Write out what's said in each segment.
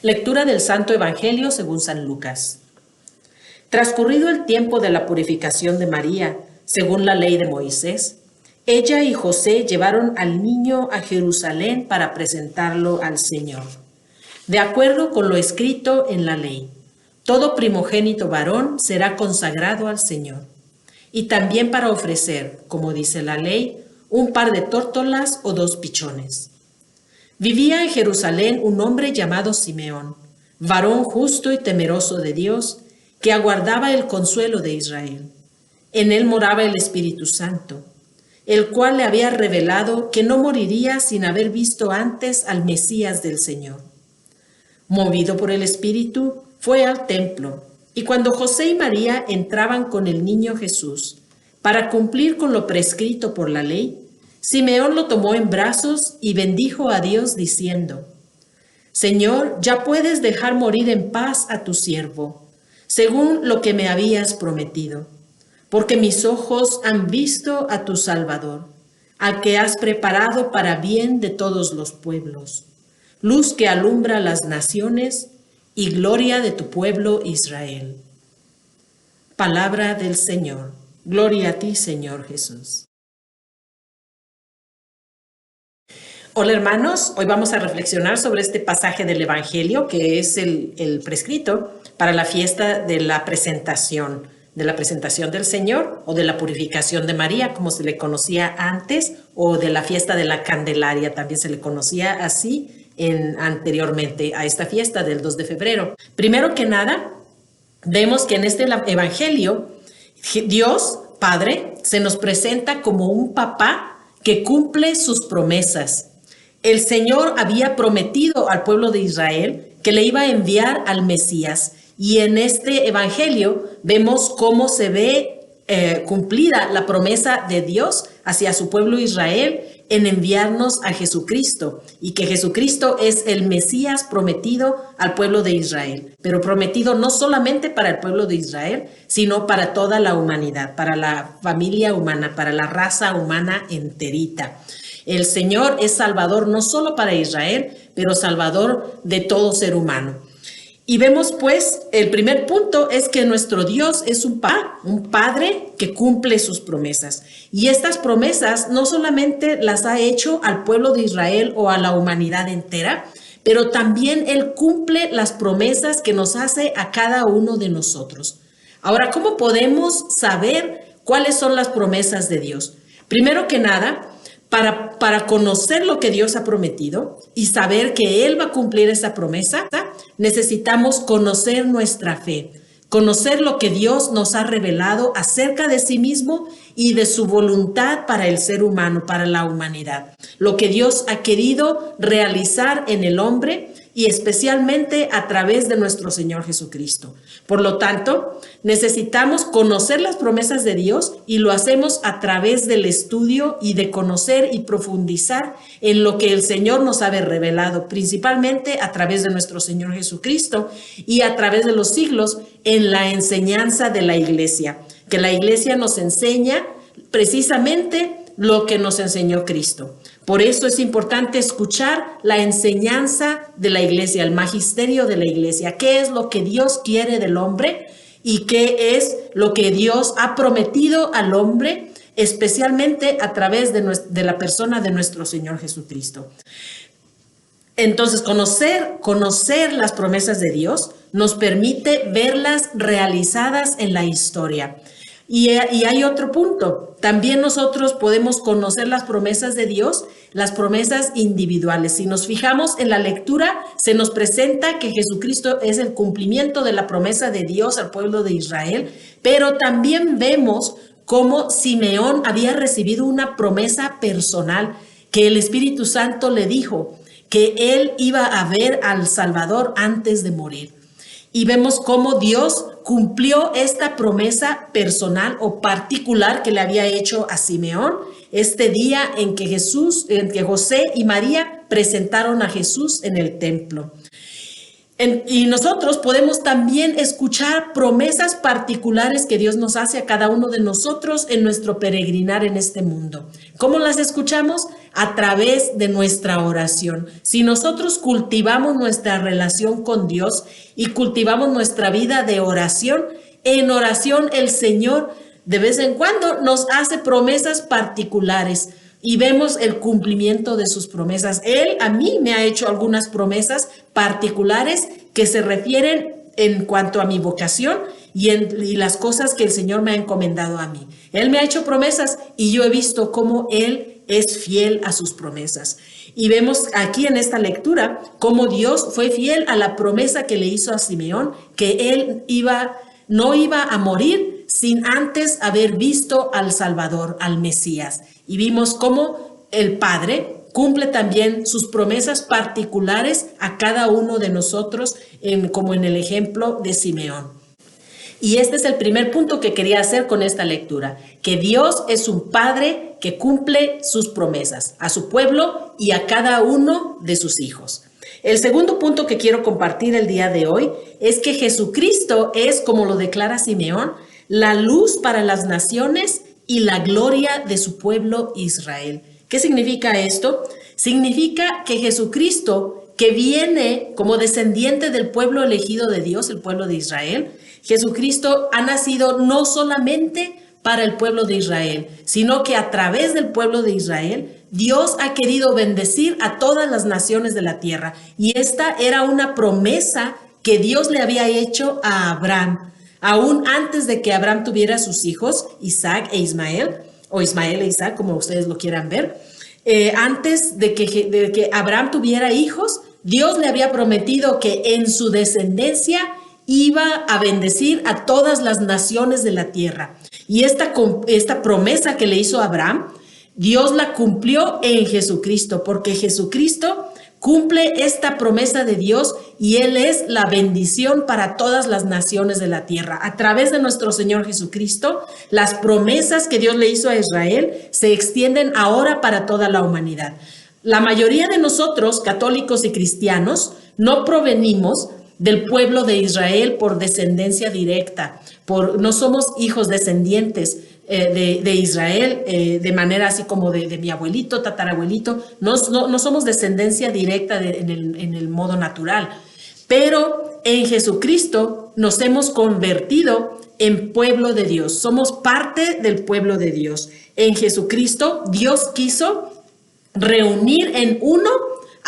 Lectura del Santo Evangelio según San Lucas. Transcurrido el tiempo de la purificación de María, según la ley de Moisés, ella y José llevaron al niño a Jerusalén para presentarlo al Señor. De acuerdo con lo escrito en la ley, todo primogénito varón será consagrado al Señor. Y también para ofrecer, como dice la ley, un par de tórtolas o 2 pichones. Vivía en Jerusalén un hombre llamado Simeón, varón justo y temeroso de Dios, que aguardaba el consuelo de Israel. En él moraba el Espíritu Santo, el cual le había revelado que no moriría sin haber visto antes al Mesías del Señor. Movido por el Espíritu, fue al templo, y cuando José y María entraban con el niño Jesús, para cumplir con lo prescrito por la ley, Simeón lo tomó en brazos y bendijo a Dios diciendo: Señor, ya puedes dejar morir en paz a tu siervo, según lo que me habías prometido, porque mis ojos han visto a tu Salvador, al que has preparado para bien de todos los pueblos, luz que alumbra las naciones y gloria de tu pueblo Israel. Palabra del Señor. Gloria a ti, Señor Jesús. Hola hermanos, hoy vamos a reflexionar sobre este pasaje del Evangelio que es el prescrito para la fiesta de la presentación del Señor o de la purificación de María, como se le conocía antes, o de la fiesta de la Candelaria, también se le conocía así anteriormente a esta fiesta del 2 de febrero. Primero que nada, vemos que en este Evangelio Dios, Padre, se nos presenta como un papá que cumple sus promesas. El Señor había prometido al pueblo de Israel que le iba a enviar al Mesías. Y en este Evangelio vemos cómo se ve cumplida la promesa de Dios hacia su pueblo Israel en enviarnos a Jesucristo, y que Jesucristo es el Mesías prometido al pueblo de Israel, pero prometido no solamente para el pueblo de Israel, sino para toda la humanidad, para la familia humana, para la raza humana enterita. El Señor es Salvador no solo para Israel, pero Salvador de todo ser humano. Y vemos pues, el primer punto es que nuestro Dios es un Padre que cumple sus promesas. Y estas promesas no solamente las ha hecho al pueblo de Israel o a la humanidad entera, pero también Él cumple las promesas que nos hace a cada uno de nosotros. Ahora, ¿cómo podemos saber cuáles son las promesas de Dios? Primero que nada, para conocer lo que Dios ha prometido y saber que Él va a cumplir esa promesa, necesitamos conocer nuestra fe, conocer lo que Dios nos ha revelado acerca de sí mismo y de su voluntad para el ser humano, para la humanidad. Lo que Dios ha querido realizar en el hombre y especialmente a través de nuestro Señor Jesucristo. Por lo tanto, necesitamos conocer las promesas de Dios y lo hacemos a través del estudio y de conocer y profundizar en lo que el Señor nos ha revelado, principalmente a través de nuestro Señor Jesucristo y a través de los siglos en la enseñanza de la Iglesia, que la Iglesia nos enseña precisamente lo que nos enseñó Cristo. Por eso es importante escuchar la enseñanza de la Iglesia, el magisterio de la Iglesia. ¿Qué es lo que Dios quiere del hombre y qué es lo que Dios ha prometido al hombre, especialmente a través de la persona de nuestro Señor Jesucristo? Entonces, conocer las promesas de Dios nos permite verlas realizadas en la historia. Y hay otro punto. También nosotros podemos conocer las promesas de Dios, las promesas individuales. Si nos fijamos en la lectura, se nos presenta que Jesucristo es el cumplimiento de la promesa de Dios al pueblo de Israel, pero también vemos cómo Simeón había recibido una promesa personal, que el Espíritu Santo le dijo que él iba a ver al Salvador antes de morir. Y vemos cómo Dios cumplió esta promesa personal o particular que le había hecho a Simeón este día en que José y María presentaron a Jesús en el templo. Y nosotros podemos también escuchar promesas particulares que Dios nos hace a cada uno de nosotros en nuestro peregrinar en este mundo. ¿Cómo las escuchamos? a través de nuestra oración. Si nosotros cultivamos nuestra relación con Dios y cultivamos nuestra vida de oración, en oración el Señor de vez en cuando nos hace promesas particulares y vemos el cumplimiento de sus promesas. Él a mí me ha hecho algunas promesas particulares que se refieren en cuanto a mi vocación y las cosas que el Señor me ha encomendado a mí. Él me ha hecho promesas y yo he visto cómo Él es fiel a sus promesas. Y vemos aquí en esta lectura cómo Dios fue fiel a la promesa que le hizo a Simeón, que él no iba a morir sin antes haber visto al Salvador, al Mesías. Y vimos cómo el Padre cumple también sus promesas particulares a cada uno de nosotros, como en el ejemplo de Simeón. Y este es el primer punto que quería hacer con esta lectura, que Dios es un Padre que cumple sus promesas a su pueblo y a cada uno de sus hijos. El segundo punto que quiero compartir el día de hoy es que Jesucristo es, como lo declara Simeón, la luz para las naciones y la gloria de su pueblo Israel. ¿Qué significa esto? Significa que Jesucristo, que viene como descendiente del pueblo elegido de Dios, el pueblo de Israel, Jesucristo ha nacido no solamente para el pueblo de Israel, sino que a través del pueblo de Israel, Dios ha querido bendecir a todas las naciones de la tierra. Y esta era una promesa que Dios le había hecho a Abraham, aún antes de que Abraham tuviera sus hijos, Isaac e Ismael, o Ismael e Isaac, como ustedes lo quieran ver. Antes de que Abraham tuviera hijos, Dios le había prometido que en su descendencia iba a bendecir a todas las naciones de la tierra. Y esta promesa que le hizo a Abraham, Dios la cumplió en Jesucristo, porque Jesucristo cumple esta promesa de Dios y Él es la bendición para todas las naciones de la tierra. A través de nuestro Señor Jesucristo, las promesas que Dios le hizo a Israel se extienden ahora para toda la humanidad. La mayoría de nosotros, católicos y cristianos, no provenimos del pueblo de Israel por descendencia directa, no somos hijos descendientes de Israel, de manera así como de mi abuelito, tatarabuelito, no somos descendencia directa en el modo natural, pero en Jesucristo nos hemos convertido en pueblo de Dios, somos parte del pueblo de Dios. En Jesucristo Dios quiso reunir en uno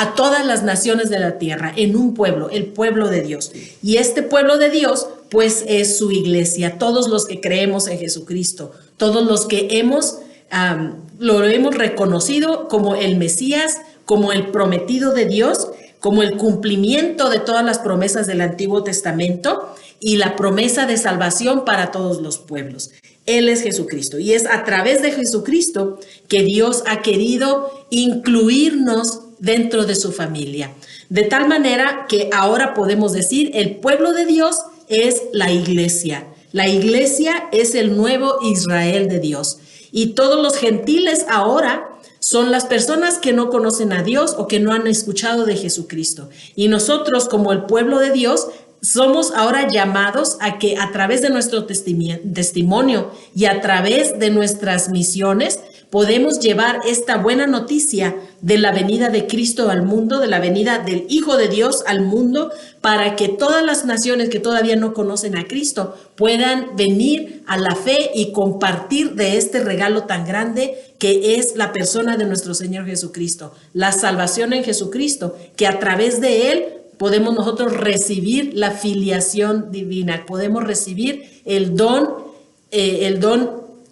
a todas las naciones de la tierra, en un pueblo, el pueblo de Dios. Y este pueblo de Dios, pues es su iglesia, todos los que creemos en Jesucristo, todos los que lo hemos reconocido como el Mesías, como el prometido de Dios, como el cumplimiento de todas las promesas del Antiguo Testamento y la promesa de salvación para todos los pueblos. Él es Jesucristo y es a través de Jesucristo que Dios ha querido incluirnos dentro de su familia. De tal manera que ahora podemos decir, el pueblo de Dios es la iglesia. La iglesia es el nuevo Israel de Dios. Y todos los gentiles ahora son las personas que no conocen a Dios o que no han escuchado de Jesucristo. Y nosotros, como el pueblo de Dios, somos ahora llamados a que a través de nuestro testimonio y a través de nuestras misiones podemos llevar esta buena noticia de la venida de Cristo al mundo, de la venida del Hijo de Dios al mundo, para que todas las naciones que todavía no conocen a Cristo puedan venir a la fe y compartir de este regalo tan grande que es la persona de nuestro Señor Jesucristo, la salvación en Jesucristo, que a través de Él podemos nosotros recibir la filiación divina, podemos recibir el don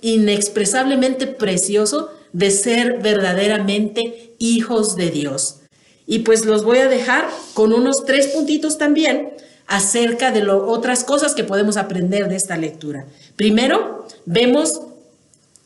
inexpresablemente precioso de ser verdaderamente hijos de Dios. Y pues los voy a dejar con unos 3 puntitos también acerca de otras cosas que podemos aprender de esta lectura. Primero, vemos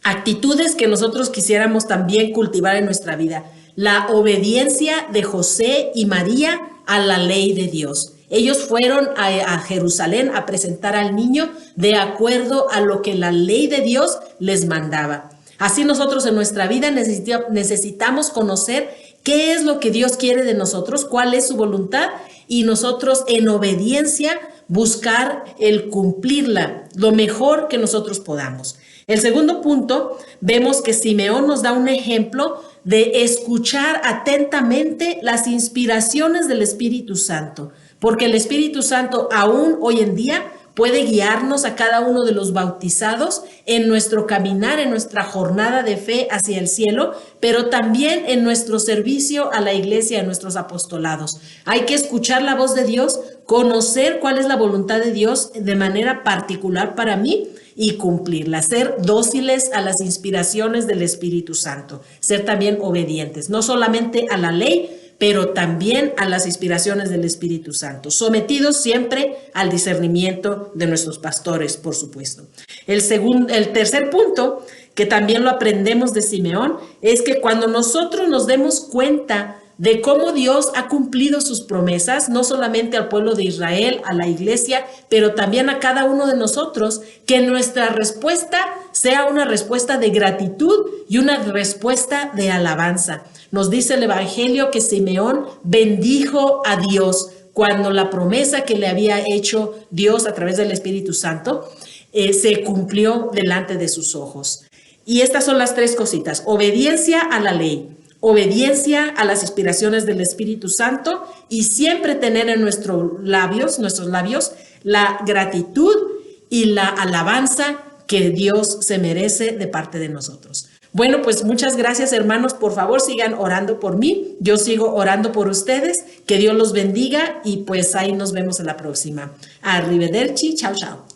actitudes que nosotros quisiéramos también cultivar en nuestra vida. La obediencia de José y María a la ley de Dios. Ellos fueron a Jerusalén a presentar al niño de acuerdo a lo que la ley de Dios les mandaba. Así nosotros en nuestra vida necesitamos conocer qué es lo que Dios quiere de nosotros, cuál es su voluntad, y nosotros en obediencia buscar el cumplirla lo mejor que nosotros podamos. El segundo punto, vemos que Simeón nos da un ejemplo de escuchar atentamente las inspiraciones del Espíritu Santo, porque el Espíritu Santo aún hoy en día puede guiarnos a cada uno de los bautizados en nuestro caminar, en nuestra jornada de fe hacia el cielo, pero también en nuestro servicio a la iglesia, en nuestros apostolados. Hay que escuchar la voz de Dios, conocer cuál es la voluntad de Dios de manera particular para mí y cumplirla, ser dóciles a las inspiraciones del Espíritu Santo, ser también obedientes, no solamente a la ley, pero también a las inspiraciones del Espíritu Santo, sometidos siempre al discernimiento de nuestros pastores, por supuesto. El tercer punto, que también lo aprendemos de Simeón, es que cuando nosotros nos demos cuenta de cómo Dios ha cumplido sus promesas, no solamente al pueblo de Israel, a la iglesia, pero también a cada uno de nosotros, que nuestra respuesta sea una respuesta de gratitud y una respuesta de alabanza. Nos dice el Evangelio que Simeón bendijo a Dios cuando la promesa que le había hecho Dios a través del Espíritu Santo se cumplió delante de sus ojos. Y estas son las tres cositas: obediencia a la ley, obediencia a las inspiraciones del Espíritu Santo y siempre tener en nuestros labios, la gratitud y la alabanza que Dios se merece de parte de nosotros. Bueno, pues muchas gracias, hermanos. Por favor, sigan orando por mí. Yo sigo orando por ustedes. Que Dios los bendiga y pues ahí nos vemos en la próxima. Arrivederci. Chao, chao.